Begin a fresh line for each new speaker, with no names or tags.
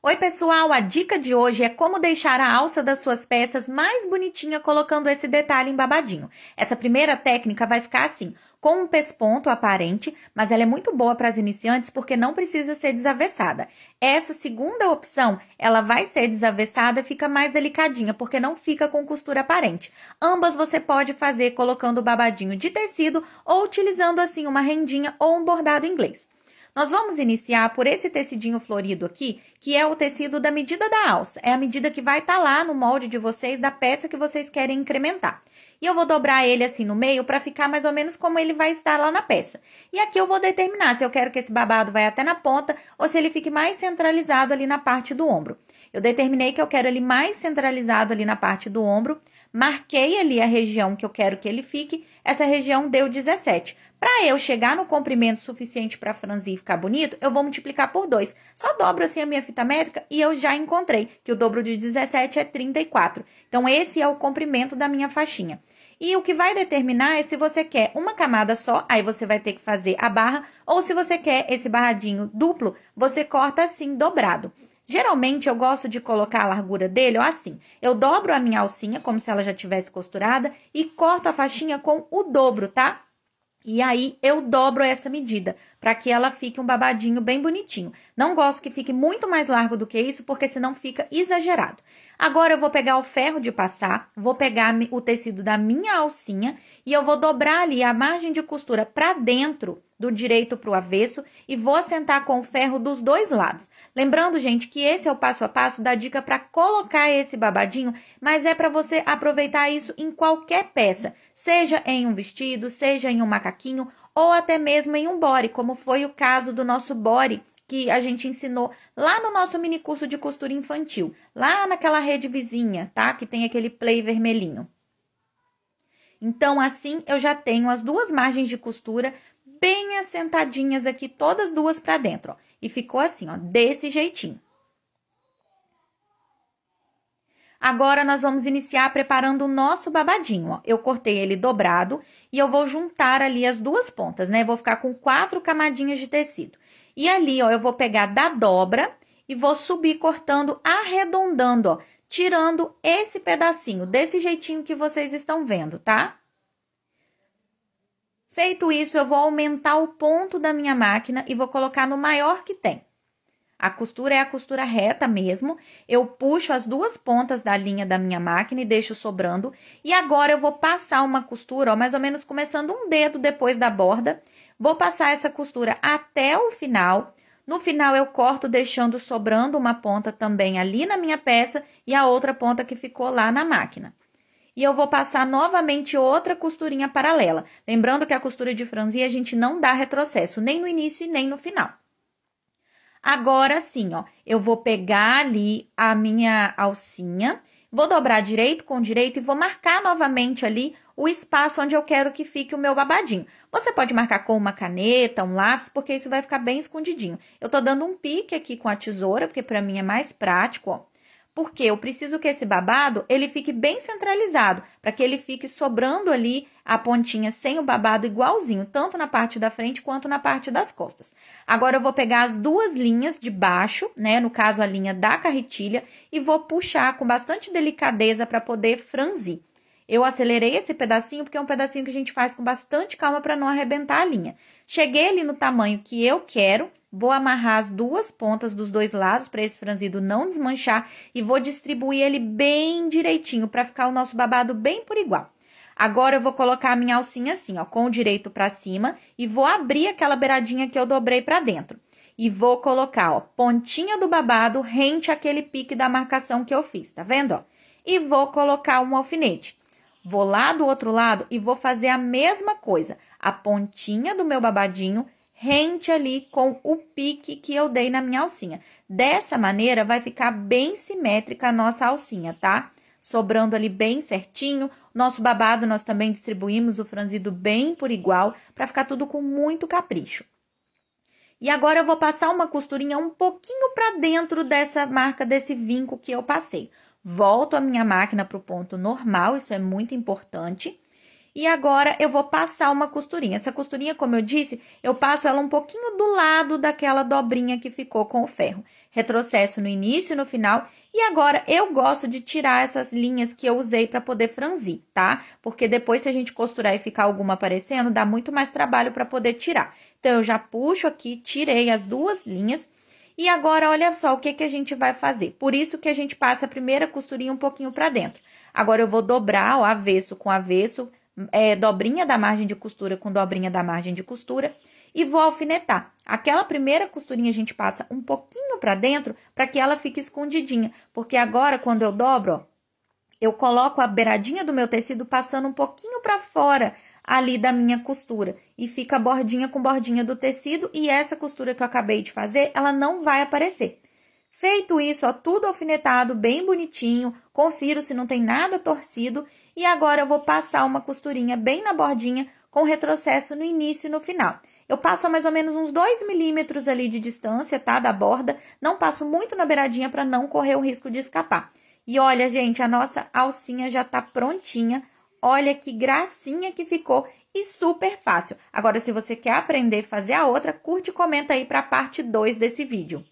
Oi, pessoal! A dica de hoje é como deixar a alça das suas peças mais bonitinha colocando esse detalhe em babadinho. Essa primeira técnica vai ficar assim, com um pesponto aparente, mas ela é muito boa para as iniciantes porque não precisa ser desavessada. Essa segunda opção, ela vai ser desavessada e fica mais delicadinha, porque não fica com costura aparente. Ambas você pode fazer colocando o babadinho de tecido ou utilizando assim uma rendinha ou um bordado inglês. Nós vamos iniciar por esse tecidinho florido aqui, que é o tecido da medida da alça. É a medida que vai estar lá no molde de vocês, da peça que vocês querem incrementar. E eu vou dobrar ele assim no meio para ficar mais ou menos como ele vai estar lá na peça. E aqui eu vou determinar se eu quero que esse babado vai até na ponta ou se ele fique mais centralizado ali na parte do ombro. Eu determinei que eu quero ele mais centralizado ali na parte do ombro. Marquei ali a região que eu quero que ele fique. Essa região deu 17. Para eu chegar no comprimento suficiente para franzir e ficar bonito, eu vou multiplicar por 2. Só dobro assim a minha fita métrica e eu já encontrei que o dobro de 17 é 34. Então, esse é o comprimento da minha faixinha. E o que vai determinar é se você quer uma camada só, aí você vai ter que fazer a barra, ou se você quer esse barradinho duplo, você corta assim, dobrado. Geralmente, eu gosto de colocar a largura dele, ó, assim. Eu dobro a minha alcinha, como se ela já tivesse costurada, e corto a faixinha com o dobro, tá? E aí, eu dobro essa medida, para que ela fique um babadinho bem bonitinho. Não gosto que fique muito mais largo do que isso, porque senão fica exagerado. Agora, eu vou pegar o ferro de passar, vou pegar o tecido da minha alcinha e eu vou dobrar ali a margem de costura para dentro, do direito para o avesso, e vou assentar com o ferro dos dois lados. Lembrando, gente, que esse é o passo a passo da dica para colocar esse babadinho, mas é para você aproveitar isso em qualquer peça, seja em um vestido, seja em um macaquinho, ou até mesmo em um body, como foi o caso do nosso body, que a gente ensinou lá no nosso mini curso de costura infantil, lá naquela rede vizinha, tá? Que tem aquele play vermelhinho. Então, assim, eu já tenho as duas margens de costura bem assentadinhas aqui, todas duas para dentro, ó. E ficou assim, ó, desse jeitinho. Agora, nós vamos iniciar preparando o nosso babadinho, ó. Eu cortei ele dobrado e eu vou juntar ali as duas pontas, né? Vou ficar com 4 camadinhas de tecido. E ali, ó, eu vou pegar da dobra e vou subir cortando, arredondando, ó, tirando esse pedacinho, desse jeitinho que vocês estão vendo, tá? Feito isso, eu vou aumentar o ponto da minha máquina e vou colocar no maior que tem. A costura é a costura reta mesmo. Eu puxo as duas pontas da linha da minha máquina e deixo sobrando. E agora eu vou passar uma costura, ó, mais ou menos começando um dedo depois da borda. Vou passar essa costura até o final. No final, eu corto deixando sobrando uma ponta também ali na minha peça e a outra ponta que ficou lá na máquina. E eu vou passar novamente outra costurinha paralela. Lembrando que a costura de franzir a gente não dá retrocesso, nem no início e nem no final. Agora sim, ó, eu vou pegar ali a minha alcinha, vou dobrar direito com direito e vou marcar novamente ali o espaço onde eu quero que fique o meu babadinho. Você pode marcar com uma caneta, um lápis, porque isso vai ficar bem escondidinho. Eu tô dando um pique aqui com a tesoura, porque para mim é mais prático, ó. Porque eu preciso que esse babado, ele fique bem centralizado, para que ele fique sobrando ali a pontinha sem o babado igualzinho, tanto na parte da frente quanto na parte das costas. Agora, eu vou pegar as duas linhas de baixo, né, no caso a linha da carretilha, e vou puxar com bastante delicadeza para poder franzir. Eu acelerei esse pedacinho porque é um pedacinho que a gente faz com bastante calma para não arrebentar a linha. Cheguei ali no tamanho que eu quero. Vou amarrar as duas pontas dos dois lados para esse franzido não desmanchar e vou distribuir ele bem direitinho para ficar o nosso babado bem por igual. Agora, eu vou colocar a minha alcinha assim, ó, com o direito para cima e vou abrir aquela beiradinha que eu dobrei para dentro. E vou colocar, ó, pontinha do babado rente àquele pique da marcação que eu fiz, tá vendo, ó? E vou colocar um alfinete. Vou lá do outro lado e vou fazer a mesma coisa. A pontinha do meu babadinho rente ali com o pique que eu dei na minha alcinha. Dessa maneira, vai ficar bem simétrica a nossa alcinha, tá? Sobrando ali bem certinho. Nosso babado, nós também distribuímos o franzido bem por igual, para ficar tudo com muito capricho. E agora, eu vou passar uma costurinha um pouquinho para dentro dessa marca, desse vinco que eu passei. Volto a minha máquina para o ponto normal, isso é muito importante. E agora, eu vou passar uma costurinha. Essa costurinha, como eu disse, eu passo ela um pouquinho do lado daquela dobrinha que ficou com o ferro. retrocesso no início e no final. E agora, eu gosto de tirar essas linhas que eu usei para poder franzir, tá? Porque depois, se a gente costurar e ficar alguma aparecendo, dá muito mais trabalho para poder tirar. Então, eu já puxo aqui, tirei as duas linhas. E agora, olha só o que a gente vai fazer. Por isso que a gente passa a primeira costurinha um pouquinho para dentro. Agora, eu vou dobrar o avesso com avesso, dobrinha da margem de costura com dobrinha da margem de costura e vou alfinetar. Aquela primeira costurinha a gente passa um pouquinho para dentro para que ela fique escondidinha, porque agora quando eu dobro, ó, eu coloco a beiradinha do meu tecido passando um pouquinho para fora ali da minha costura e fica bordinha com bordinha do tecido e essa costura que eu acabei de fazer, ela não vai aparecer. Feito isso, ó, tudo alfinetado, bem bonitinho, confiro se não tem nada torcido e agora eu vou passar uma costurinha bem na bordinha com retrocesso no início e no final. Eu passo a mais ou menos uns 2 milímetros ali de distância, tá, da borda, não passo muito na beiradinha para não correr o risco de escapar. E olha, gente, a nossa alcinha já tá prontinha, olha que gracinha que ficou e super fácil. Agora, se você quer aprender a fazer a outra, curte e comenta aí para a parte 2 desse vídeo.